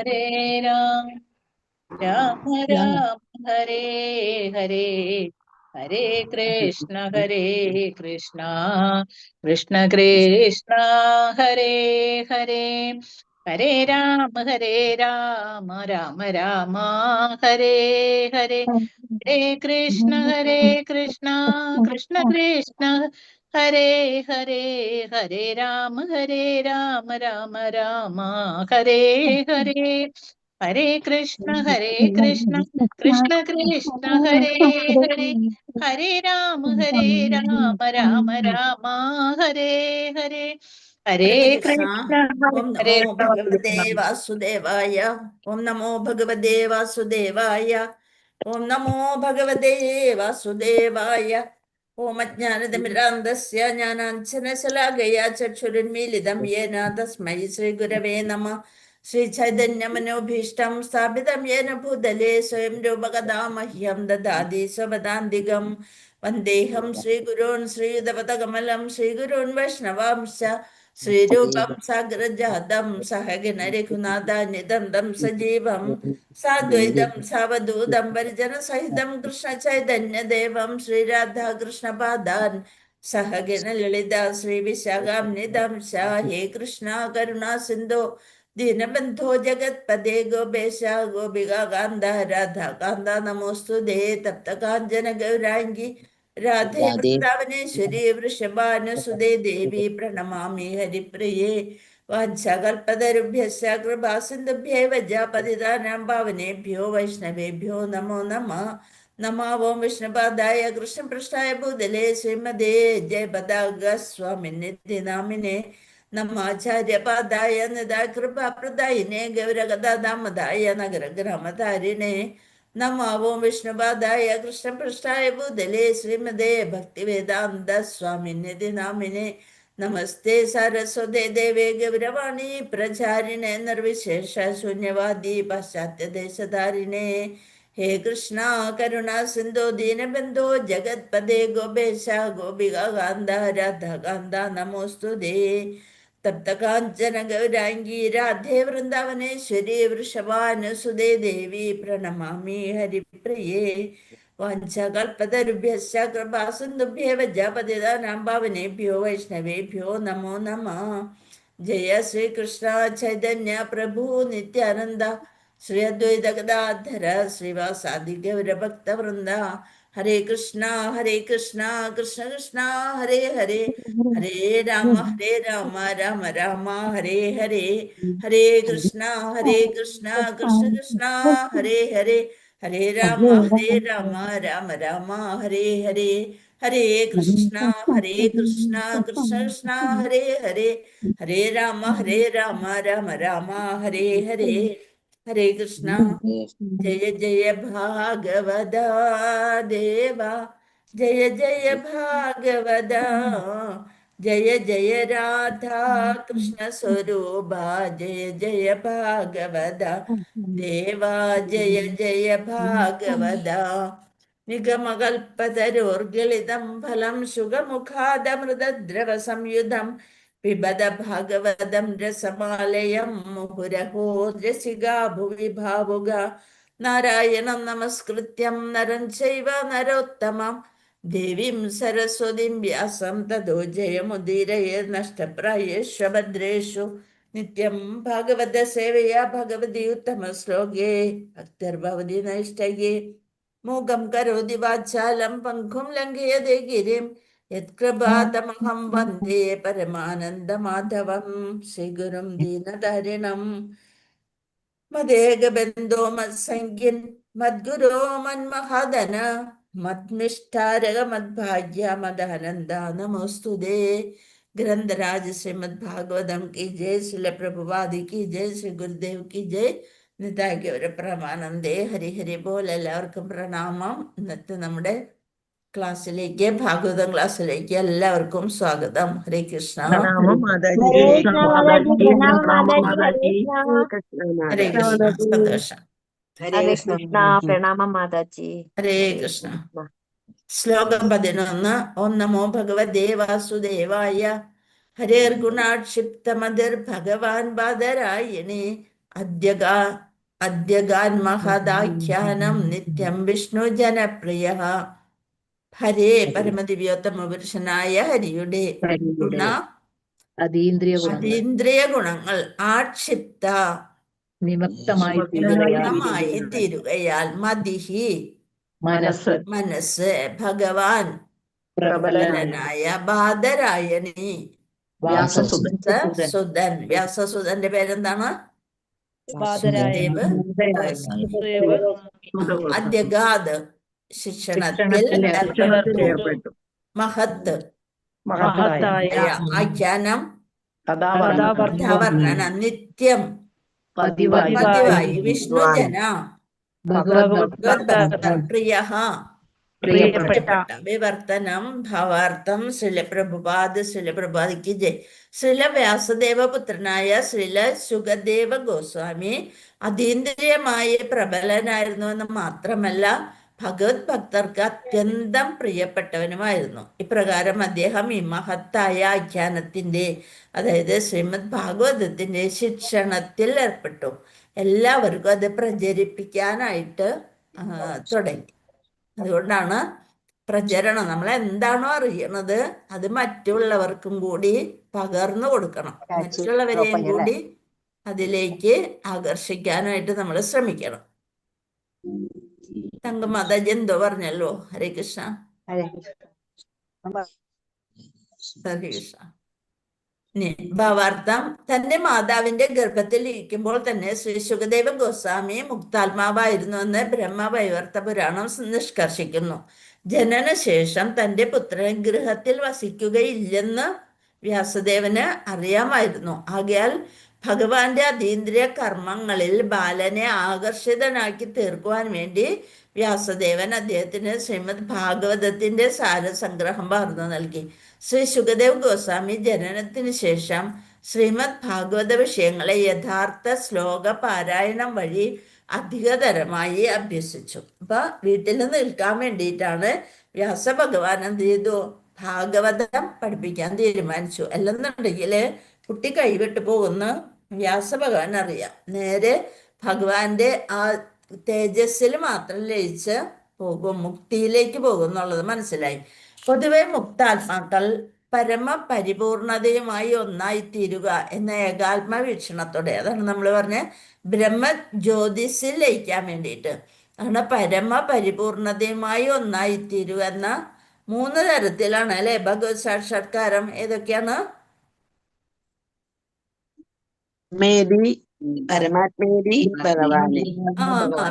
ഹരേ രാം രാമ രാമ ഹരേ ഹരേ ഹരേ കൃഷ്ണ കൃഷ്ണ കൃഷ്ണ ഹരേ ഹരേ ഹരേ രാമ രാമ രാമ ഹരേ ഹരേ ഹരേ കൃഷ്ണ കൃഷ്ണ കൃഷ്ണ ഹരേ ഹരേ ഹരേ രാമ രാമ രാമ ഹരേ ഹരേ ഹരേ കൃഷ്ണ കൃഷ്ണ കൃഷ്ണ ഹരേ ഹരേ ഹരേ രാമ രാമ രാമ ഹരേ ഹരേ ഹരേ ഹരേ കൃഷ്ണ. കൃഷ്ണ ഓം ഹരേ നമോ ഭഗവതേ വാസുദേവായ. ഓം നമോ ഭഗവതേ വാസുദേവായ. ഓം നമോ ഭഗവതേ വാസുദേവായ. ഓം അജ്ഞാനതിമിരാന്തസ്യ ജ്ഞാനാഞ്ജനശലാകയാ ചക്ഷുരുന്മീലിതം യേന തസ്മൈ ശ്രീഗുരവേ നമഃ. ശ്രീചൈതന്യമനോഭീഷ്ടം സ്ഥാപിതം യേന ഭൂതലേ സ്വയം രൂപകഥാ മഹ്യം ദദാതി സ്വപദാന്തികം. വന്ദേഹം ശ്രീഗുരോൻ ശ്രീയുതപദകമലം ശ്രീഗുരോൻ വൈഷ്ണവാംശ ശ്രീരൂപം സാഗ്രജാതം സഹഗണ രഘുനാഥാന്യതം തം സജീവം സാദ്വൈതം സാവധൂതം പരിജനസഹിതം കൃഷ്ണ ചൈതന്യദേവം ശ്രീരാധാകൃഷ്ണപാദാൻ സഹഗണ ലളിത ശ്രീവിശാഖാന്യതം ഹേ കൃഷ്ണ കരുണാ സിന്ധോ ദീനബന്ധോ ജഗത്പദേ ഗോപേശ ഗോപികാ കാന്ത രാധാ കാന്ത നമോസ്തുതേ തപ്തകാഞ്ചന ഗൗരാംഗി രാധേ വൃന്ദാവനേശ്വരി വൃഷഭാനുസുതേ ദേവി പ്രണമാമി ഹരിപ്രിയേ. വാഞ്ചകൽപതരുഭ്യശ്ച കൃപാസിന്ധുഭ്യേവ പതിതാനാം പാവനേഭ്യോ വൈഷ്ണവേഭ്യോ നമോ നമഃ. നമോ ഓം വിഷ്ണുപാദായ കൃഷ്ണപൃഷ്ഠായ ഭൂതലേ ശ്രീമതേ ജയപതാകസ്വാമിനിധി നാമിനെ നമാചാര്യപാദായ നിദാകൃപാപ്രദായിനെ ഗൗരഗദാമദായ നഗരഗ്രാമധാരിണേ നമോ ഓം വിഷ്ണുപാദായ കൃഷ്ണപൃഷ്ഠായ ഭൂതലേ ശ്രീമതേ ഭക്തിവേദാന്ത സ്വാമിനിധി നാമിനെ നമസ്തേ സരസ്വതേ ദേവേ ഗൗരവാണി പ്രചാരിണേ നിർവിശേഷ ശൂന്യവാദി പാശ്ചാത്യദേശധാരിണേ. ഹേ കൃഷ്ണ കരുണാ സിന്ധോ ദീനബന്ധോ ജഗത്പദേ ഗോപേശ ഗോപികാ കാന്ത രാധാകാന്ത നമോസ്തുതേ തപ്തകാഞ്ചന ഗൗരാംഗി രാധേ വൃന്ദാവനേശ്വരി വൃഷഭാനുസുതേ ദേവി പ്രണമാമി ഹരിപ്രിയേ. വാഞ്ചകൽപതരുഭ്യശ്ച കൃപാസിന്ധുഭ്യേവ പതിതാനാം പാവനേഭ്യോ വൈഷ്ണവേഭ്യോ നമോ നമഃ. ജയ ശ്രീകൃഷ്ണ ചൈതന്യ പ്രഭു നിത്യാനന്ദ ശ്രീ അദ്വൈത ഗദാധര ശ്രീവാസാദി ഗൗരഭക്തവൃന്ദ. ഹരേ കൃഷ്ണ കൃഷ്ണ കൃഷ്ണ ഹരേ ഹരേ ഹരേ രാമ രാമ രാമ ഹരേ ഹരേ. ഹരേ കൃഷ്ണ കൃഷ്ണ കൃഷ്ണ ഹരേ ഹരേ ഹരേ രാമ രാമ രാമ ഹരേ ഹരേ. ഹരേ കൃഷ്ണ കൃഷ്ണ കൃഷ്ണ ഹരേ ഹരേ ഹരേ രാമ രാമ രാമ ഹരേ ഹരേ. ഹരേ കൃഷ്ണ. ജയ ജയ ഭാഗവത ദേവ ജയ ജയ ഭാഗവത. ജയ ജയ രാധാ കൃഷ്ണ സ്വരൂപ ജയ ജയ ഭാഗവത ദേവ ജയ ജയ ഭാഗവത. നിഗമകൽപതരോർഗളിതം ഫലം ശുഗമുഖാദമൃതദ്രവ സംയുധം പിബത ഭാഗവതം രസമാലയം മുഹുരഹോ രസികാ ഭുവി ഭാവുക. നാരായണം നമസ്കൃത്യം നരം ചൈവ നരോത്തമം ദേവീം സരസ്വതീം വ്യാസം തതോ ജയമുദീരയേ നഷ്ടപ്രായേഷു ഭദ്രേഷു. നിത്യം ഭാഗവത സേവയാ ഭഗവതി ഉത്തമ ശ്ലോകേ ഭക്തിർഭവതി നൈഷ്ടയേ. മൂകം കരോതി വാചാലം പങ്കും ലംഘയതേ ഗിരിം യത്കൃപാതമഹം വന്ദേ പരമാനന്ദമാധവം. ശ്രീഗുരും ദീനധാരിണം മദേകബന്ധോ മത്സംഖ്യൻ മദ്ഗുരോ മന്മഹാദന മദ്മിഷ്ടാരക മദ്ഭാഗ്യ മദാനന്ദ നമോസ്തുതേ. ഗ്രന്ഥരാജ ശ്രീമദ് ഭാഗവതം की जय. श्रील प्रभुपाद की जय. श्री गुरुदेव की जय. നിതാഗ്യവര പ്രമാനന്ദേ. ഹരി ഹരി ബോൽ. എല്ലാവർക്കും പ്രണാമം. ഇന്നത്തെ നമ്മുടെ ക്ലാസ്സിലേക്ക്, ഭാഗവതം ക്ലാസ്സിലേക്ക് എല്ലാവർക്കും സ്വാഗതം. ഹരേ കൃഷ്ണ. ഹരേ കൃഷ്ണ. സന്തോഷം. ഹരേ കൃഷ്ണ. പ്രണാമം മാതാജി. ഹരേ കൃഷ്ണ. ശ്ലോകം 11. ഓം നമോ ഭഗവതേ വാസുദേവായ. ഹരേർ ഗുണാക്ഷിപ്തമതിർ ഭഗവാൻ ബാദരായണേ അദ്യഗാൻമഹദാഖ്യാനം നിത്യം വിഷ്ണു ജനപ്രിയ. ഹരേ പരമദിവ്യോത്തമ പുരുഷനായ ഹരിയുടെ ഗുണ അതീന്ദ്രിയ ഗുണങ്ങൾ ആക്ഷിപ്ത നിമിത്തമായി തീരുകയാൽ മതിഹി മനസ്സ് ഭഗവാൻ പ്രബലനായ ബാദരായണി വ്യാസസുതൻ. വ്യാസസുതന്റെ പേരെന്താണ്? അദ്യഗാദ് ശിക്ഷണത്തിൽ ഏർപ്പെട്ടു. മഹത്ത് ആഖ്യാനം കഥാവർണ്ണന നിത്യം പതിവായി വിഷ്ണുജന പ്രിയ പ്രിയപ്പെട്ട. വിവർത്തനം ഭാവാർത്ഥം ശ്രീല പ്രഭുപാദിക്ക് ജയ്. ശ്രീല വ്യാസദേവ പുത്രനായ ശ്രീല ശുകദേവ ഗോസ്വാമി അതീന്ദ്രിയമായ പ്രബലനായിരുന്നു എന്ന് മാത്രമല്ല ഭഗവത് ഭക്തർക്ക് അത്യന്തം പ്രിയപ്പെട്ടവനുമായിരുന്നു. ഇപ്രകാരം അദ്ദേഹം ഈ മഹത്തായ ആഖ്യാനത്തിന്റെ, അതായത് ശ്രീമദ് ഭാഗവതത്തിന്റെ ശിക്ഷണത്തിൽ ഏർപ്പെട്ടു. എല്ലാവർക്കും അത് പ്രചരിപ്പിക്കാനായിട്ട് തുടങ്ങി. അതുകൊണ്ടാണ് പ്രചരണം. നമ്മൾ എന്താണോ അറിയണത് അത് മറ്റുള്ളവർക്കും കൂടി പകർന്നു കൊടുക്കണം. മറ്റുള്ളവരെയും കൂടി അതിലേക്ക് ആകർഷിക്കാനായിട്ട് നമ്മൾ ശ്രമിക്കണം. തങ്കമാതാജി എന്തോ പറഞ്ഞല്ലോ. ഹരേ കൃഷ്ണ. ഹരേ കൃഷ്ണ. ഭാവാർത്ഥം. തന്റെ മാതാവിന്റെ ഗർഭത്തിൽ ഇരിക്കുമ്പോൾ തന്നെ ശ്രീ ശുകദേവ ഗോസ്വാമി മുക്താത്മാവായിരുന്നു എന്ന് ബ്രഹ്മവൈവർത്ത പുരാണം നിഷ്കർഷിക്കുന്നു. ജനനശേഷം തന്റെ പുത്രൻ ഗൃഹത്തിൽ വസിക്കുകയില്ലെന്ന് വ്യാസദേവന് അറിയാമായിരുന്നു. ആകയാൽ ഭഗവാന്റെ അതീന്ദ്രിയ കർമ്മങ്ങളിൽ ബാലനെ ആകർഷിതനാക്കി തീർക്കുവാൻ വേണ്ടി വ്യാസദേവൻ അദ്ദേഹത്തിന് ശ്രീമദ് ഭാഗവതത്തിന്റെ സാരസംഗ്രഹം പകർന്നു നൽകി. ശ്രീ ശുകദേവ് ഗോസ്വാമി ജനനത്തിന് ശേഷം ശ്രീമദ് ഭാഗവത വിഷയങ്ങളെ യഥാർത്ഥ ശ്ലോക പാരായണം വഴി അധികതരമായി അഭ്യസിച്ചു. അപ്പൊ വീട്ടിൽ നിൽക്കാൻ വേണ്ടിയിട്ടാണ് വ്യാസഭഗവാൻ എന്ത് ചെയ്തു? ഭാഗവതം പഠിപ്പിക്കാൻ തീരുമാനിച്ചു. അല്ലെന്നുണ്ടെങ്കിൽ കുട്ടി കൈവിട്ടു പോകുന്ന വ്യാസഭഗവാൻ അറിയാം. നേരെ ഭഗവാന്റെ ആ തേജസ്സിൽ മാത്രം ലയിച്ച് പോകും, മുക്തിയിലേക്ക് പോകും എന്നുള്ളത് മനസ്സിലായി. പൊതുവെ മുക്താത്മാക്കൾ പരമപരിപൂർണതയുമായി ഒന്നായി തീരുക എന്ന ഏകാത്മ വീക്ഷണത്തോടെ, അതാണ് നമ്മൾ പറഞ്ഞ ബ്രഹ്മജ്യോതിസിൽ ലയിക്കാൻ വേണ്ടിയിട്ട് ആണ് പരമപരിപൂർണതയുമായി ഒന്നായി തീരുക എന്ന 3 തരത്തിലാണ് അല്ലെ ഭഗവത് സാക്ഷാത്കാരം. ഏതൊക്കെയാണ്? പരമാത്മേതി ഭഗവാനെ,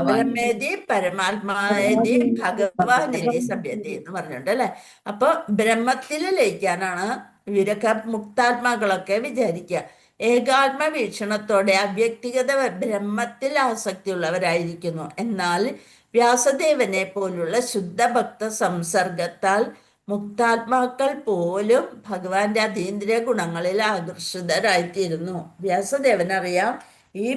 ബ്രഹ്മേതി പരമാത്മാതി ഭഗവാനിധി സഭ്യതി എന്ന് പറഞ്ഞിട്ടുണ്ട് അല്ലെ. അപ്പൊ ബ്രഹ്മത്തിൽ ലയിക്കാനാണ് ഇവരൊക്കെ മുക്താത്മാക്കളൊക്കെ വിചാരിക്കുക. ഏകാത്മ വീക്ഷണത്തോടെ അവ്യക്തിഗത ബ്രഹ്മത്തിൽ ആസക്തിയുള്ളവരായിരിക്കുന്നു. എന്നാൽ വ്യാസദേവനെ പോലുള്ള ശുദ്ധഭക്ത സംസർഗത്താൽ മുക്താത്മാക്കൾ പോലും ഭഗവാന്റെ അതീന്ദ്രിയ ഗുണങ്ങളിൽ ആകർഷിതരായിത്തീരുന്നു. വ്യാസദേവനറിയാം ഈ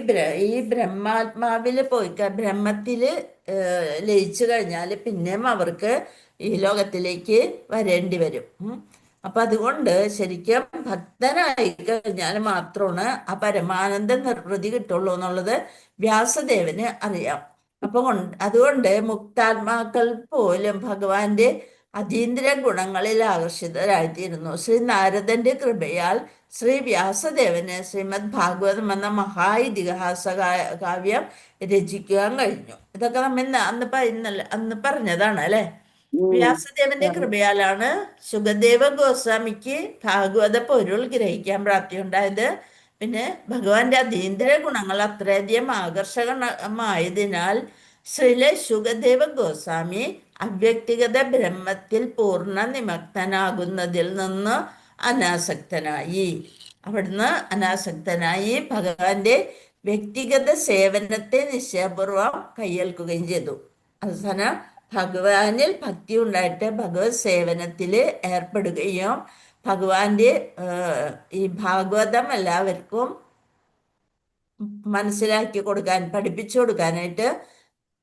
ബ്രഹ്മാത്മാവിൽ പോയി ബ്രഹ്മത്തില് ലയിച്ചു കഴിഞ്ഞാൽ പിന്നെയും അവർക്ക് ഈ ലോകത്തിലേക്ക് വരേണ്ടി വരും. അപ്പൊ അതുകൊണ്ട് ശരിക്കും ഭക്തനായി കഴിഞ്ഞാൽ മാത്രമാണ് ആ പരമാനന്ദ നിർവൃതി കിട്ടുള്ളൂ എന്നുള്ളത് വ്യാസദേവന് അറിയാം. അപ്പൊ അതുകൊണ്ട് മുക്താത്മാക്കൾ പോലും ഭഗവാന്റെ അതീന്ദ്രിയ ഗുണങ്ങളിൽ ആകർഷിതരായിത്തീരുന്നു. ശ്രീ നാരദന്റെ കൃപയാൽ ശ്രീ വ്യാസദേവന് ശ്രീമദ് ഭാഗവതം എന്ന മഹാ ഇതിഹാസ കാവ്യം രചിക്കാൻ കഴിഞ്ഞു. ഇതൊക്കെ നമ്മ അന്ന് പറഞ്ഞതാണ് അല്ലെ. വ്യാസദേവന്റെ കൃപയാലാണ് ശുകദേവ ഗോസ്വാമിക്ക് ഭാഗവത പൊരുൾ ഗ്രഹിക്കാൻ പ്രാപ്തിയുണ്ടായത്. പിന്നെ ഭഗവാന്റെ അതീന്ദ്രിയ ഗുണങ്ങൾ അത്രയധികം ആകർഷകമായതിനാൽ ശ്രീല ശുകദേവ ഗോസ്വാമി അവ്യക്തിഗത ബ്രഹ്മത്തിൽ പൂർണ്ണ നിമഗ്നനാകുന്നതിൽ നിന്ന് അനാസക്തനായി. അവിടുന്ന് അനാസക്തനായി ഭഗവാന്റെ വ്യക്തിഗത സേവനത്തെ നിശ്ചയപൂർവം കയ്യേൽക്കുകയും ചെയ്തു. അവസാനം ഭഗവാനിൽ ഭക്തി ഉണ്ടായിട്ട് ഭഗവത് സേവനത്തിൽ ഏർപ്പെടുകയും ഭഗവാന്റെ ഈ ഭാഗവതം എല്ലാവർക്കും മനസ്സിലാക്കി കൊടുക്കാൻ, പഠിപ്പിച്ചു കൊടുക്കാനായിട്ട്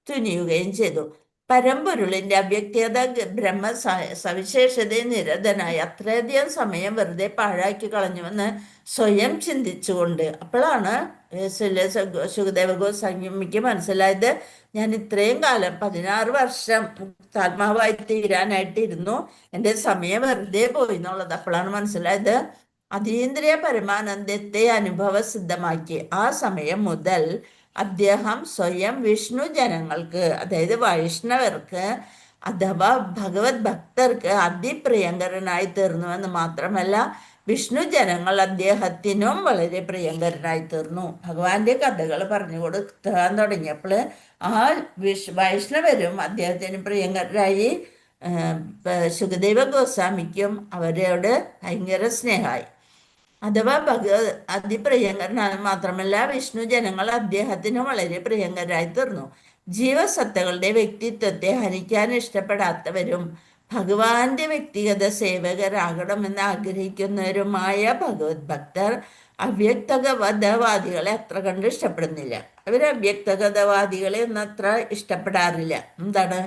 തുനിയുകയും ചെയ്തു. പരമ്പൊരുളിന്റെ അവ്യക്തത ബ്രഹ്മ സവിശേഷതയെ നിരതനായി അത്രയധികം സമയം വെറുതെ പാഴാക്കി കളഞ്ഞുവെന്ന് സ്വയം ചിന്തിച്ചുകൊണ്ട്, അപ്പോഴാണ് സുഖദേവ ഗോസ്വാമിക്ക് മനസ്സിലായത്, ഞാൻ ഇത്രയും കാലം 16 വർഷം മുക്താത്മാവായി തീരാനായിട്ടിരുന്നു, എൻ്റെ സമയം വെറുതെ പോയി എന്നുള്ളത് അപ്പോഴാണ് മനസ്സിലായത്. അതീന്ദ്രിയ പരമാനന്ദത്തെ അനുഭവസിദ്ധമാക്കി ആ സമയം മുതൽ അദ്ദേഹം സ്വയം വിഷ്ണു ജനങ്ങൾക്ക്, അതായത് വൈഷ്ണവർക്ക് അഥവാ ഭഗവത് ഭക്തർക്ക് അതിപ്രിയങ്കരനായി തീർന്നുവെന്ന് മാത്രമല്ല, വിഷ്ണു ജനങ്ങൾ അദ്ദേഹത്തിനും വളരെ പ്രിയങ്കരനായി തീർന്നു. ഭഗവാന്റെ കഥകൾ പറഞ്ഞു കൊടുക്കാൻ തുടങ്ങിയപ്പോൾ ആ വൈഷ്ണവരും അദ്ദേഹത്തിന് പ്രിയങ്കരായി. സുഖദേവ ഗോസ്വാമിക്കും അവരോട് ഭയങ്കര സ്നേഹമായി. അഥവാ അതിപ്രിയങ്കരനാണ് മാത്രമല്ല, വിഷ്ണു ജനങ്ങൾ അദ്ദേഹത്തിന് വളരെ പ്രിയങ്കരായി തീർന്നു. ജീവസത്തകളുടെ വ്യക്തിത്വത്തെ ഹനിക്കാൻ ഇഷ്ടപ്പെടാത്തവരും ഭഗവാന്റെ വ്യക്തിഗത സേവകരാകണമെന്ന് ആഗ്രഹിക്കുന്നവരുമായ ഭഗവത് ഭക്തർ അവ്യക്തഗതവാദികളെ അത്ര കണ്ട് ഇഷ്ടപ്പെടുന്നില്ല. അവർ അവ്യക്തഗതവാദികളെ ഒന്നും അത്ര ഇഷ്ടപ്പെടാറില്ല. എന്താണ്?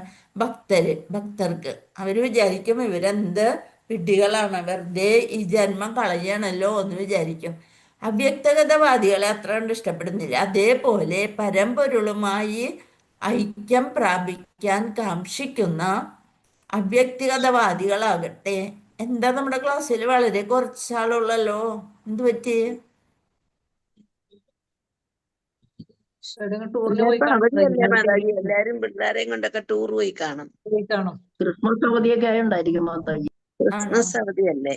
ഭക്തർക്ക് അവർ വിചാരിക്കും ഇവരെന്ത് വിഡ്ഢികളാണ്, വെറുതെ ഈ ജന്മം കളയണല്ലോ എന്ന് വിചാരിക്കും. അവ്യക്തഗതവാദികളെ അത്ര കണ്ട് ഇഷ്ടപ്പെടുന്നില്ല. അതേപോലെ പരമ്പൊരുളുമായി ഐക്യം പ്രാപിക്കാൻ കാക്ഷിക്കുന്ന അവ്യക്തിഗതവാദികളാകട്ടെ, എന്താ നമ്മുടെ ക്ലാസ്സിൽ വളരെ കുറച്ചാളുള്ളല്ലോ, എന്ത് പറ്റി? ടൂറിന് പോയി അവധിയല്ലേ മാതാജി, എല്ലാരും പിള്ളേരെയും കൊണ്ടൊക്കെ ടൂർ പോയി കാണും. കാണും. ക്രിസ്മസ് അവധിയൊക്കെ ആയോണ്ടായിരിക്കും മാതാജി. ക്രിസ്മസ് അവധിയല്ലേ.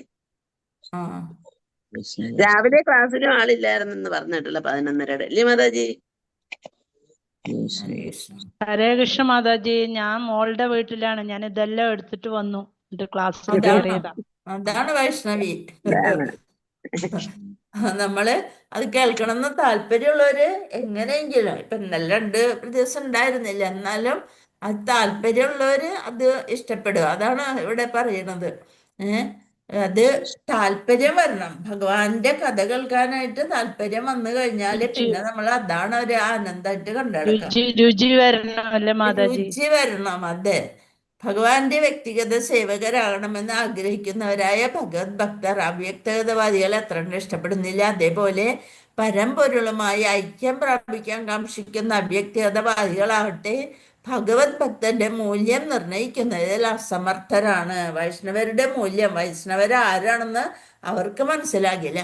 ആ രാവിലെ ക്ലാസ്സിലും ആളില്ലായിരുന്നെന്ന് പറഞ്ഞിട്ടില്ല 11:30 അല്ലേ മാതാജി? ഹരേ കൃഷ്ണ മാതാജി, ഞാൻ മോളുടെ വീട്ടിലാണ്. ഞാൻ ഇതെല്ലാം എടുത്തിട്ട് വന്നു ക്ലാസ്സിൽ അതാണോ? കയറിയതാ. അതാണ് വൈഷ്ണവി. ഇതാണ്. നമ്മള് അത് കേൾക്കണമെന്ന് താല്പര്യമുള്ളവര് എങ്ങനെയെങ്കിലും, ഇപ്പൊ ഇന്നലെ 2 ദിവസം ഉണ്ടായിരുന്നില്ല, എന്നാലും അത് താല്പര്യമുള്ളവര് അത് ഇഷ്ടപ്പെടുക. അതാണ് ഇവിടെ പറയണത്. അത് താല്പര്യം വരണം. ഭഗവാന്റെ കഥ കേൾക്കാനായിട്ട് താല്പര്യം വന്നു കഴിഞ്ഞാല് പിന്നെ നമ്മൾ അതാണ് ഒരു ആനന്ദമായിട്ട് കണ്ടെടുക്കാം. രുചി വരണമല്ലേ മാതാജി? രുചി വരണം. അതെ, ഭഗവാന്റെ വ്യക്തിഗത സേവകരാകണമെന്ന് ആഗ്രഹിക്കുന്നവരായ ഭഗവത് ഭക്തർ അവ്യക്തഗതവാദികളെ അത്ര ഇഷ്ടപ്പെടുന്നില്ല. അതേപോലെ പരമ്പൊരുളുമായി ഐക്യം പ്രാപിക്കാൻ കാക്ഷിക്കുന്ന അവ്യക്തിഗതവാദികളാകട്ടെ ഭഗവത് ഭക്തന്റെ മൂല്യം നിർണയിക്കുന്നതിൽ അസമർത്ഥരാണ്. വൈഷ്ണവരുടെ മൂല്യം, വൈഷ്ണവർ ആരാണെന്ന് അവർക്ക് മനസ്സിലാകില്ല.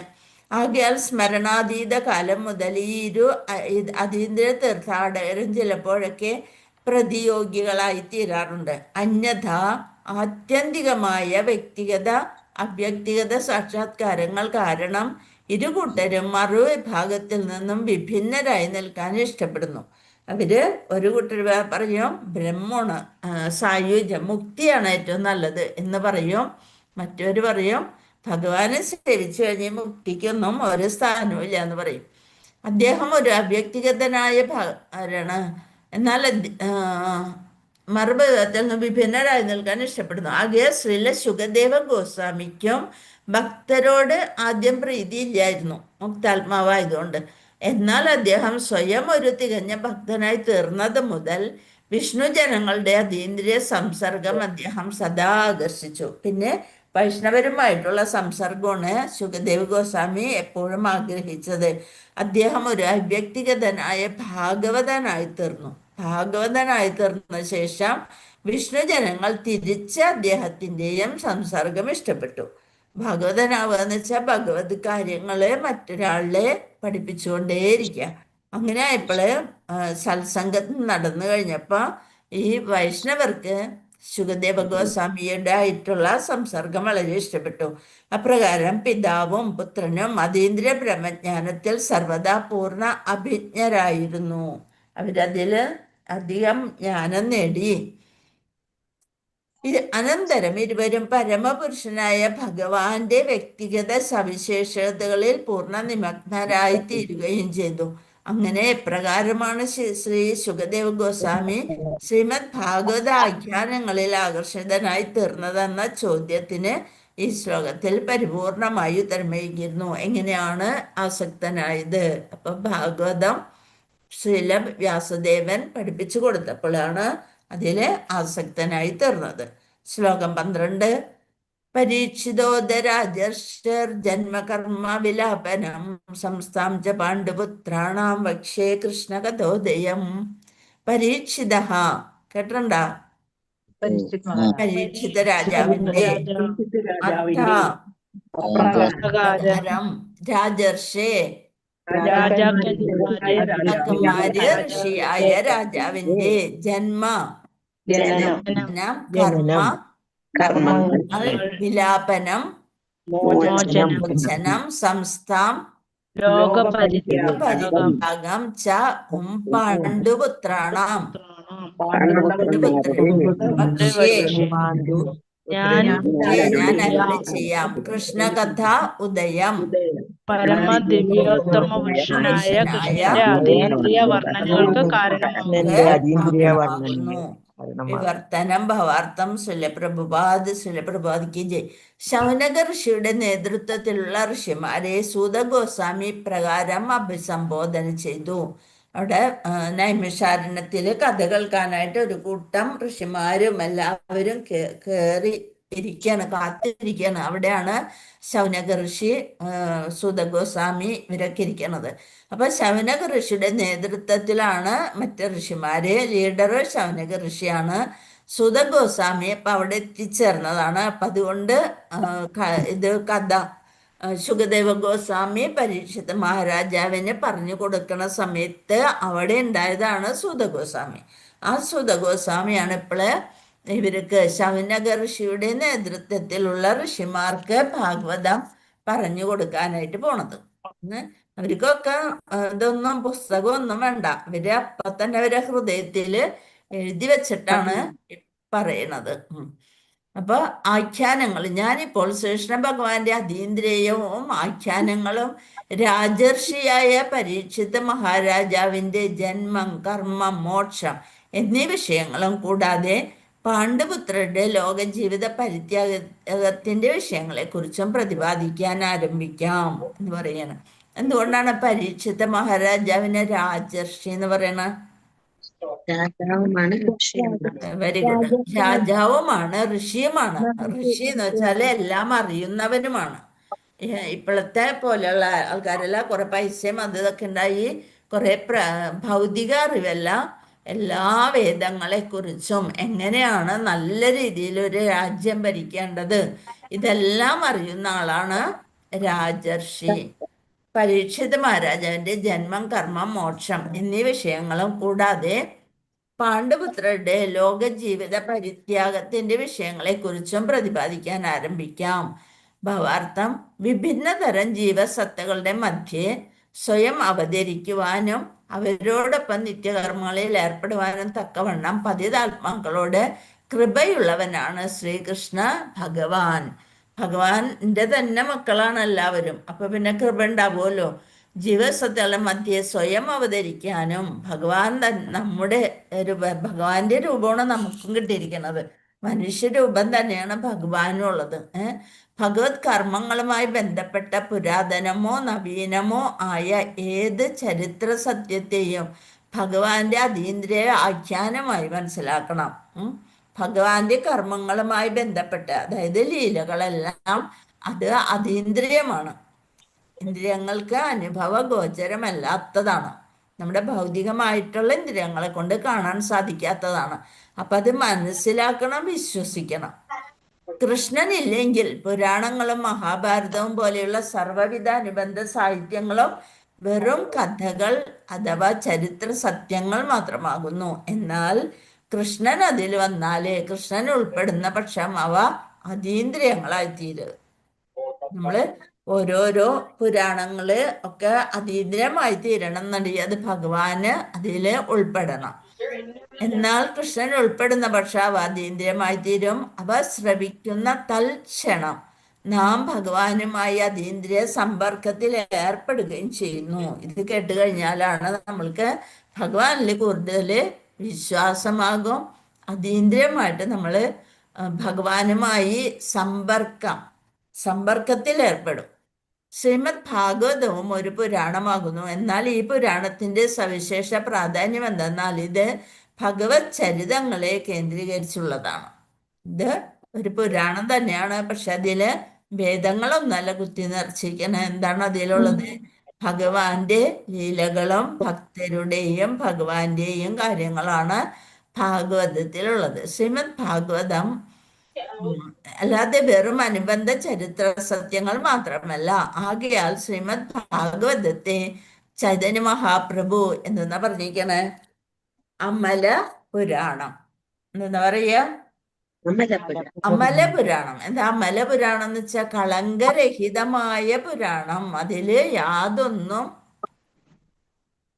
ആകയാൽ സ്മരണാതീത കാലം മുതൽ ഈ അതീന്ദ്രിയ തീർത്ഥാടകരും ചിലപ്പോഴൊക്കെ പ്രതിയോഗികളായി തീരാറുണ്ട്. അന്യഥ ആത്യന്തികമായ വ്യക്തിഗത അവ്യക്തിഗത സാക്ഷാത്കാരങ്ങൾ കാരണം ഇരുകൂട്ടരും മറുവിഭാഗത്തിൽ നിന്നും വിഭിന്നരായി നിൽക്കാൻ ഇഷ്ടപ്പെടുന്നു. അവര് ഒരു കൂട്ടർ പറയും ബ്രഹ്മമാണ്, സായുജ്യം, മുക്തിയാണ് ഏറ്റവും നല്ലത് എന്ന് പറയും. മറ്റൊരു പറയും ഭഗവാനെ സേവിച്ചു കഴിഞ്ഞ് മുക്തിക്കൊന്നും ഒരു സ്ഥാനവും ഇല്ല എന്ന് പറയും. അദ്ദേഹം ഒരു അവ്യക്തിഗതനായ ഭാഗമാണ്, എന്നാൽ മറുപക്ഷത്തിൽ നിന്ന് വിഭിന്നരായി നിൽക്കാൻ ഇഷ്ടപ്പെടുന്നു. ആകെ ശ്രീല സുഖദേവ ഗോസ്വാമിക്കും ഭക്തരോട് ആദ്യം പ്രീതിയില്ലായിരുന്നു, മുക്താത്മാവായതുകൊണ്ട്. എന്നാൽ അദ്ദേഹം സ്വയം ഒരു തികഞ്ഞ ഭക്തനായി തീർന്നത് മുതൽ വിഷ്ണു ജനങ്ങളുടെ അതീന്ദ്രിയ സംസർഗം അദ്ദേഹം സദാ ആകർഷിച്ചു. പിന്നെ വൈഷ്ണവരുമായിട്ടുള്ള സംസർഗമാണ് സുഖദേവ് ഗോസ്വാമി എപ്പോഴും ആഗ്രഹിച്ചത്. അദ്ദേഹം ഒരു അവ്യക്തിഗതനായ ഭാഗവതനായി തീർന്നു. ഭാഗവതനായി തീർന്ന ശേഷം വിഷ്ണു ജനങ്ങൾ തിരിച്ച് അദ്ദേഹത്തിൻ്റെയും സംസർഗം ഇഷ്ടപ്പെട്ടു. ഭാഗവതനാവുക എന്ന് വെച്ചാൽ ഭഗവത് കാര്യങ്ങളെ മറ്റൊരാളെ പഠിപ്പിച്ചുകൊണ്ടേയിരിക്കുക. അങ്ങനെ ആയപ്പോള് സത്സംഗം നടന്നു കഴിഞ്ഞപ്പോ ഈ വൈഷ്ണവർക്ക് സുഖദേവ ഗോസ്വാമിയുടെ ആയിട്ടുള്ള സംസർഗം വളരെ ഇഷ്ടപ്പെട്ടു. അപ്രകാരം പിതാവും പുത്രനും അതീന്ദ്രിയ ബ്രഹ്മജ്ഞാനത്തിൽ സർവദാ പൂർണ്ണ അഭിജ്ഞരായിരുന്നു. അവരതില് അധികം ജ്ഞാനം നേടി. അനന്തരം ഇരുവരും പരമപുരുഷനായ ഭഗവാന്റെ വ്യക്തിഗത സവിശേഷതകളിൽ പൂർണ്ണ നിമഗ്നരായി തീരുകയും ചെയ്തു. അങ്ങനെ എപ്രകാരമാണ് ശ്രീ സുഖദേവ് ഗോസ്വാമി ശ്രീമദ് ഭാഗവത ആഖ്യാനങ്ങളിൽ ആകർഷിതനായി തീർന്നതെന്ന ചോദ്യത്തിന് ഈ ശ്ലോകത്തിൽ പരിപൂർണമായി ഉത്തരമേകിയിരുന്നു. എങ്ങനെയാണ് ആസക്തനായത്? അപ്പൊ ഭാഗവതം ശ്രീല വ്യാസദേവൻ പഠിപ്പിച്ചു കൊടുത്തപ്പോഴാണ് അതില് ആസക്തനായി തീർന്നത്. ശ്ലോകം 12. പരീക്ഷിതോദരാജർഷർജന്മകർമ്മ വിലാപനം സംസ്ഥാം ച പാണ്ഡുപുത്രാണാം വക്ഷ്യേ കൃഷ്ണകഥോദയം. പരീക്ഷിത കേട്ടണ്ട, പരീക്ഷിത രാജാവിന്റെ അത്ത പ്രകാരം രാജർഷേ രാജാക്കന്മാര് ഋഷിയായ രാജാവിന്റെ ജന്മ കർമ്മ കർമ്മങ്ങൾ വിലാപനം മോചനം സംസ്ഥാം പരിത്യാഗം ച പാണ്ഡുപുത്രാണാം ഞാൻ അരുളി ചെയ്യാം കൃഷ്ണകഥ ഉദയം പരമദിവ്യോത്തമ പുരുഷനായ കൃഷ്ണന്റെ അതീന്ദ്രിയ വർണ്ണനകൾക്ക് കാരണമാകുന്നു. വിവർത്തനം ഭവാർത്ഥം സുലപ്രഭുപാദ് ജയ്. ശൗനക ഋഷിയുടെ നേതൃത്വത്തിലുള്ള ഋഷിമാരെ സൂത ഗോസ്വാമി പ്രകാരം അഭിസംബോധന ചെയ്തു. അവിടെ നൈമിഷാരണ്യത്തില് കഥ കേൾക്കാനായിട്ട് ഒരു കൂട്ടം ഋഷിമാരും എല്ലാവരും കേറി ഇരിക്കാണ്, കാത്തിരിക്കാണ്. അവിടെയാണ് ശൗനക ഋഷി, സൂത ഗോസ്വാമി ഇവരൊക്കെ ഇരിക്കണത്. അപ്പൊ ശൗനക ഋഷിയുടെ നേതൃത്വത്തിലാണ് മറ്റ് ഋഷിമാര്. ലീഡർ ശൗനക ഋഷിയാണ്. സൂത ഗോസ്വാമി അപ്പൊ അവിടെ എത്തിച്ചേർന്നതാണ്. അപ്പൊ അതുകൊണ്ട് ഇത് കഥ ശുകദേവ ഗോസ്വാമി പരീക്ഷിത് മഹാരാജാവിന് പറഞ്ഞു കൊടുക്കുന്ന സമയത്ത് അവിടെ ഉണ്ടായതാണ് സൂത ഗോസ്വാമി. ആ സൂത ഗോസ്വാമിയാണ് ഇപ്പോള് ഇവർക്ക് ശൗനക ഋഷിയുടെ നേതൃത്വത്തിലുള്ള ഋഷിമാർക്ക് ഭാഗവതം പറഞ്ഞു കൊടുക്കാനായിട്ട് പോണത്. അവർക്കൊക്കെ ഇതൊന്നും പുസ്തകമൊന്നും വേണ്ട, ഇവര് അപ്പൊ തന്നെ അവരെ ഹൃദയത്തില് എഴുതി വെച്ചിട്ടാണ് പറയണത്. അപ്പൊ ആഖ്യാനങ്ങൾ, ഞാനിപ്പോൾ ശ്രീകൃഷ്ണ ഭഗവാന്റെ അതീന്ദ്രിയവും ആഖ്യാനങ്ങളും രാജർഷിയായ പരീക്ഷിത് മഹാരാജാവിന്റെ ജന്മം, കർമ്മം, മോക്ഷം എന്നീ വിഷയങ്ങളും കൂടാതെ പാണ്ഡുപുത്രരുടെ ലോകജീവിത പരിത്യാഗത്തിന്റെ വിഷയങ്ങളെ കുറിച്ചും പ്രതിപാദിക്കാൻ ആരംഭിക്കാം എന്ന് പറയണം. എന്തുകൊണ്ടാണ് പരീക്ഷിത് മഹാരാജാവിനെ രാജർഷി എന്ന് പറയണ? Very good. രാജാവുമാണ്, ഋഷിയുമാണ്. ഋഷി എന്ന് വെച്ചാല് എല്ലാം അറിയുന്നവനുമാണ്. ഇപ്പോഴത്തെ പോലെയുള്ള ആൾക്കാരെല്ലാം കുറെ പൈസയും അത് ഇതൊക്കെ ഉണ്ടായി കുറെ ഭൗതിക അറിവല്ല, എല്ലാ വേദങ്ങളെ കുറിച്ചും എങ്ങനെയാണ് നല്ല രീതിയിൽ ഒരു രാജ്യം ഭരിക്കേണ്ടത് ഇതെല്ലാം അറിയുന്ന ആളാണ് രാജർഷി. പരീക്ഷിത് മഹാരാജാവിന്റെ ജന്മം, കർമ്മം, മോക്ഷം എന്നീ വിഷയങ്ങളും കൂടാതെ പാണ്ഡുപുത്രരുടെ ലോക ജീവിത പരിത്യാഗത്തിന്റെ വിഷയങ്ങളെ കുറിച്ചും പ്രതിപാദിക്കാൻ ആരംഭിക്കാം. ഭാവാർത്ഥം, വിഭിന്ന തരം ജീവസത്തകളുടെ മധ്യേ സ്വയം അവതരിക്കുവാനും അവരോടൊപ്പം നിത്യകർമ്മങ്ങളിൽ ഏർപ്പെടുവാനും തക്കവണ്ണം പതിതാത്മാക്കളോട് കൃപയുള്ളവനാണ് ശ്രീകൃഷ്ണ ഭഗവാൻ. ഭഗവാന്റെ തന്നെ മക്കളാണ് എല്ലാവരും. അപ്പൊ പിന്നെ കൃപ ഉണ്ടാവുമല്ലോ. ജീവസത്തകളുടെ മധ്യേ സ്വയം അവതരിക്കാനും നമ്മുടെ ഭഗവാന്റെ രൂപമാണ് നമുക്കും കിട്ടിയിരിക്കുന്നത്. മനുഷ്യരൂപം തന്നെയാണ് ഭഗവാനും ഉള്ളത്. ഭഗവത് കർമ്മങ്ങളുമായി ബന്ധപ്പെട്ട പുരാതനമോ നവീനമോ ആയ ഏത് ചരിത്ര സത്യത്തെയും ഭഗവാന്റെ അതീന്ദ്രിയ ആഖ്യാനമായി മനസ്സിലാക്കണം. ഭഗവാന്റെ കർമ്മങ്ങളുമായി ബന്ധപ്പെട്ട, അതായത് ലീലകളെല്ലാം അത് അതീന്ദ്രിയമാണ്, ഇന്ദ്രിയങ്ങൾക്ക് അനുഭവ ഗോചരമല്ലാത്തതാണ്, നമ്മുടെ ഭൗതികമായിട്ടുള്ള ഇന്ദ്രിയങ്ങളെ കൊണ്ട് കാണാൻ സാധിക്കാത്തതാണ്. അപ്പൊ അത് മനസ്സിലാക്കണം, വിശ്വസിക്കണം. കൃഷ്ണനില്ലെങ്കിൽ പുരാണങ്ങളും മഹാഭാരതവും പോലെയുള്ള സർവ്വവിധ അനുബന്ധ സാഹിത്യങ്ങളും വെറും കഥകൾ അഥവാ ചരിത്ര സത്യങ്ങൾ മാത്രമാകുന്നു. എന്നാൽ കൃഷ്ണൻ അതിൽ വന്നാലേ, കൃഷ്ണൻ ഉൾപ്പെടുന്ന പക്ഷം അവ അതീന്ദ്രിയങ്ങളായിത്തീരും. നമ്മള് ഓരോരോ പുരാണങ്ങള് ഒക്കെ അതീന്ദ്രിയമായി തീരണം എന്നുണ്ടെങ്കിൽ അത് ഭഗവാന് അതില് ഉൾപ്പെടണം. എന്നാൽ കൃഷ്ണൻ ഉൾപ്പെടുന്ന പക്ഷം അവ അതീന്ദ്രിയമായി തീരും. അവ ശ്രവിക്കുന്ന തൽക്ഷണം നാം ഭഗവാനുമായി അതീന്ദ്രിയ സമ്പർക്കത്തിൽ ഏർപ്പെടുകയും ചെയ്യുന്നു. ഇത് കേട്ട് കഴിഞ്ഞാലാണ് നമ്മൾക്ക് ഭഗവാനിൽ കൂടുതൽ വിശ്വാസമാകും. അതീന്ദ്രിയമായിട്ട് നമ്മൾ ഭഗവാനുമായി സമ്പർക്കത്തിൽ ഏർപ്പെടും. ശ്രീമദ് ഭാഗവതവും ഒരു പുരാണമാകുന്നു. എന്നാൽ ഈ പുരാണത്തിന്റെ സവിശേഷ പ്രാധാന്യം എന്തെന്നാൽ ഇത് ഭഗവത് ചരിതങ്ങളെ കേന്ദ്രീകരിച്ചുള്ളതാണ്. ഇത് ഒരു പുരാണം തന്നെയാണ്. പക്ഷെ അതില് വേദങ്ങളൊന്നല്ല കുത്തി നിറച്ചിരിക്കണ. എന്താണ് അതിലുള്ളത്? ഭഗവാന്റെ ലീലകളും ഭക്തരുടെയും ഭഗവാന്റെയും കാര്യങ്ങളാണ് ഭാഗവതത്തിലുള്ളത്. ശ്രീമദ് ഭാഗവതം അല്ലാതെ വെറും അനുബന്ധ ചരിത്ര സത്യങ്ങൾ മാത്രമല്ല. ആകയാൽ ശ്രീമദ് ഭാഗവതത്തെ ചൈതന്യ മഹാപ്രഭു എന്താ പറഞ്ഞിരിക്കണേ? അമല പുരാണം. എന്താ പറയാ? അമല പുരാണം. എന്താ അമല പുരാണം എന്ന് വെച്ചാൽ കളങ്കരഹിതമായ പുരാണം. അതില് യാതൊന്നും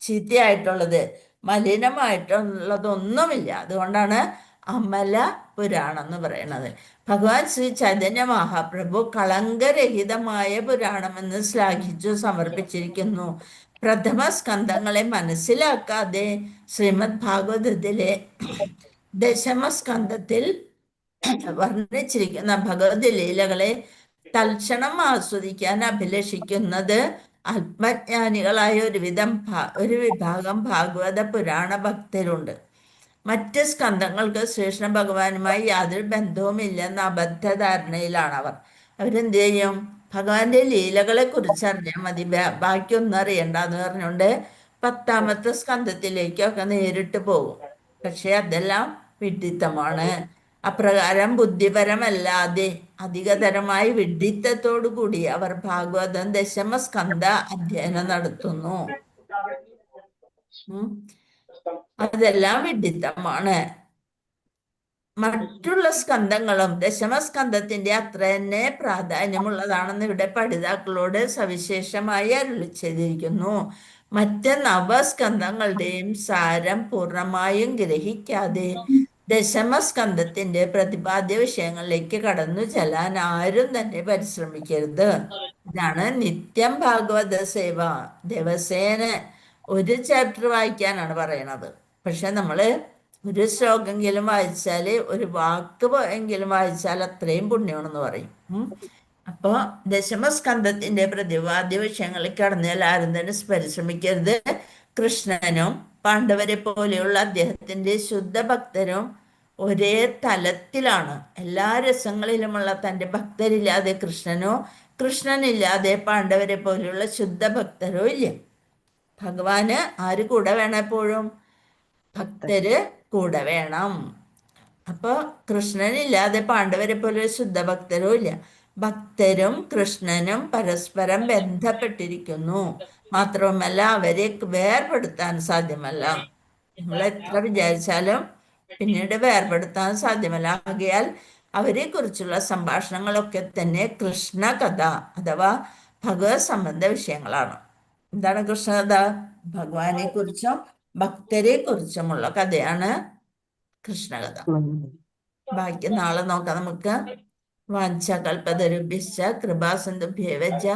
ചീത്തയായിട്ടുള്ളത്, മലിനമായിട്ടുള്ളതൊന്നുമില്ല. അതുകൊണ്ടാണ് അമല പുരാണം എന്ന് പറയുന്നത്. ഭഗവാൻ ശ്രീ ചൈതന്യ മഹാപ്രഭു കളങ്കരഹിതമായ പുരാണം എന്ന് ശ്ലാഘിച്ചു സമർപ്പിച്ചിരിക്കുന്നു. പ്രഥമ സ്കന്ധങ്ങളെ മനസ്സിലാക്കാതെ ശ്രീമദ് ഭാഗവതത്തിലെ ദശമസ്കന്ധത്തിൽ വർണ്ണിച്ചിരിക്കുന്ന ഭഗവത് ലീലകളെ തൽക്ഷണം ആസ്വദിക്കാൻ അഭിലഷിക്കുന്നത് ആത്മജ്ഞാനികളായ ഒരു വിഭാഗം ഭാഗവത പുരാണ ഭക്തരുണ്ട്. മറ്റ് സ്കന്ധങ്ങൾക്ക് ശ്രീകൃഷ്ണ ഭഗവാനുമായി യാതൊരു ബന്ധവുമില്ലെന്ന അബദ്ധധാരണയിലാണ് അവർ. അവരെന്ത് ചെയ്യും? ഭഗവാന്റെ ലീലകളെ കുറിച്ച് അറിഞ്ഞാൽ മതി, ബാക്കിയൊന്നും അറിയണ്ടെന്ന് പറഞ്ഞുകൊണ്ട് 10ാമത്തെ സ്കന്ധത്തിലേക്കൊക്കെ നേരിട്ട് പോകും. പക്ഷെ അതെല്ലാം വിഡ്ഢിത്തമാണ്. അപ്രകാരം ബുദ്ധിപരമല്ലാതെ അധികതരമായി വിഡ്ഢിത്തത്തോടു കൂടി അവർ ഭാഗവതം ദശമസ്കന്ധ അധ്യയനം നടത്തുന്നു. അതെല്ലാം വിഡ്ഢിത്തമാണ്. മറ്റുള്ള സ്കന്ധങ്ങളും ദശമസ്കന്ധത്തിന്റെ അത്ര തന്നെ പ്രാധാന്യമുള്ളതാണെന്ന് ഇവിടെ പഠിതാക്കളോട് സവിശേഷമായി അരുളി ചെയ്തിരിക്കുന്നു. മറ്റ് നവസ്കന്ധങ്ങളുടെയും സാരം പൂർണ്ണമായും ഗ്രഹിക്കാതെ ദശമസ്കന്ധത്തിന്റെ പ്രതിപാദ്യ വിഷയങ്ങളിലേക്ക് കടന്നു ചെല്ലാൻ ആരും തന്നെ പരിശ്രമിക്കരുത്. ഇതാണ് നിത്യം ഭാഗവത സേവ. ദിവസേന ഒരു ചാപ്റ്റർ വായിക്കാനാണ് പറയണത്. പക്ഷെ നമ്മള് ഒരു ശ്ലോകമെങ്കിലും വായിച്ചാല്, ഒരു വാക്ക് എങ്കിലും വായിച്ചാൽ അത്രയും പുണ്യമാണെന്ന് പറയും. അപ്പോ ദശമസ്കന്ധത്തിന്റെ പ്രതിപാദ്യ വിഷയങ്ങളിൽ കടന്നാൽ ആരും തന്നെ പരിശ്രമിക്കരുത്. കൃഷ്ണനും പാണ്ഡവരെ പോലെയുള്ള അദ്ദേഹത്തിന്റെ ശുദ്ധ ഭക്തരും ഒരേ തലത്തിലാണ്. എല്ലാ രസങ്ങളിലുമുള്ള തൻ്റെ ഭക്തരില്ലാതെ കൃഷ്ണനോ, കൃഷ്ണനില്ലാതെ പാണ്ഡവരെ പോലെയുള്ള ശുദ്ധ ഭക്തരോ ഇല്ല. ഭഗവാന് ആര് കൂടെ വേണം? എപ്പോഴും ഭക്തര് കൂടെ വേണം. അപ്പൊ കൃഷ്ണനില്ലാതെ പാണ്ഡവരെ പോലെ ശുദ്ധ ഭക്തരോ ഇല്ല. ഭക്തരും കൃഷ്ണനും പരസ്പരം ബന്ധപ്പെട്ടിരിക്കുന്നു. മാത്രവുമല്ല അവരെ വേർപെടുത്താൻ സാധ്യമല്ല. നമ്മൾ എത്ര വിചാരിച്ചാലും പിന്നീട് വേർപെടുത്താൻ സാധ്യമല്ല. ആകയാൽ അവരെ കുറിച്ചുള്ള സംഭാഷണങ്ങളൊക്കെ തന്നെ കൃഷ്ണകഥ അഥവാ ഭഗവത് സംബന്ധ വിഷയങ്ങളാണ്. എന്താണ് കൃഷ്ണകഥ? ഭഗവാനെ കുറിച്ചും ഭക്തരെ കുറിച്ചുമുള്ള കഥയാണ് കൃഷ്ണകഥ. ബാക്കി നാളെ നോക്കാം നമുക്ക്. വാഞ്ചകൽപതരുഭ്യശ്ച കൃപാസിന്ധുഭ്യേവ ച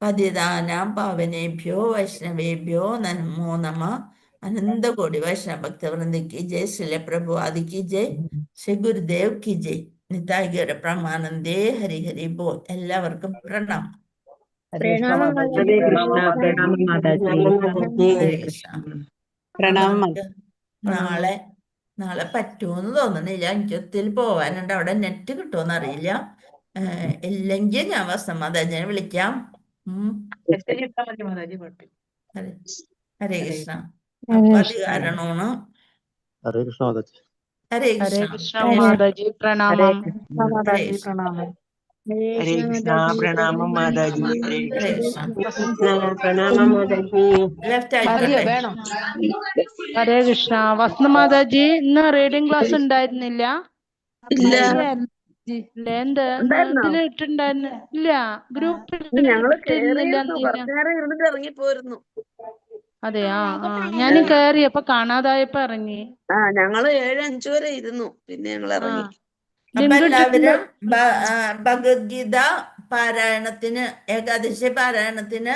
പതിതാനാം പാവനേഭ്യോ വൈഷ്ണവേഭ്യോ നമോ നമഃ. അനന്തകോടി വൈഷ്ണവ ഭക്തവൃന്ദ की जय, श्रील प्रभुपाद की जय, श्री गुरुदेव की जय. നിതായ് ഗൗര പ്രമാനന്ദേ. ഹരി ഹരി ബോൾ. എല്ലാവർക്കും പ്രണാമം. ഹരേ കൃഷ്ണ നമുക്ക് നാളെ പറ്റുമെന്ന് തോന്നണില്ല. എനിക്ക് ഒത്തിരി പോവാനുണ്ട്. അവിടെ നെറ്റ് കിട്ടുമെന്ന് അറിയില്ല. ഇല്ലെങ്കിൽ ഞാൻ വസമാതാജിനെ വിളിക്കാം. ഹരേ കൃഷ്ണ. അപ്പൊ അത് കാരണമാണ്. ഹരേ കൃഷ്ണ മാതാജി. ഹരേ ഹരേ കൃഷ്ണ. കൃഷ്ണ മാതാജി പ്രണാമം. ഹരേ കൃഷ്ണ. ഹരേ കൃഷ്ണ. പ്രണാമം മാതാജി. ഹരേ കൃഷ്ണ. പ്രണാമം മാതാജി. ലെഫ്റ്റ് ആയിക്കോട്ടെ. ഹരേ കൃഷ്ണ. വസന്ത മാതാജി ഇന്ന് റീഡിംഗ് ക്ലാസ് ഉണ്ടായിരുന്നില്ല? ഇല്ല. എന്ത് ഇതില് ഇട്ടുണ്ടായിരുന്നു? ഇല്ല, ഗ്രൂപ്പിൽ ഇട്ടിരുന്നില്ല. ഇരുന്നിട്ട് ഇറങ്ങിപ്പോയിരുന്നു. അതെയാ? ഞാനും കേറി, അപ്പൊ കാണാതായപ്പോ ഇറങ്ങി. ഞങ്ങള് 7:05 വരെ ഇരുന്നു, പിന്നെ ഞങ്ങൾ ഇറങ്ങി. അപ്പൊ എല്ലാവരും ഭഗവത്ഗീത പാരായണത്തിന്, ഏകാദശി പാരായണത്തിന്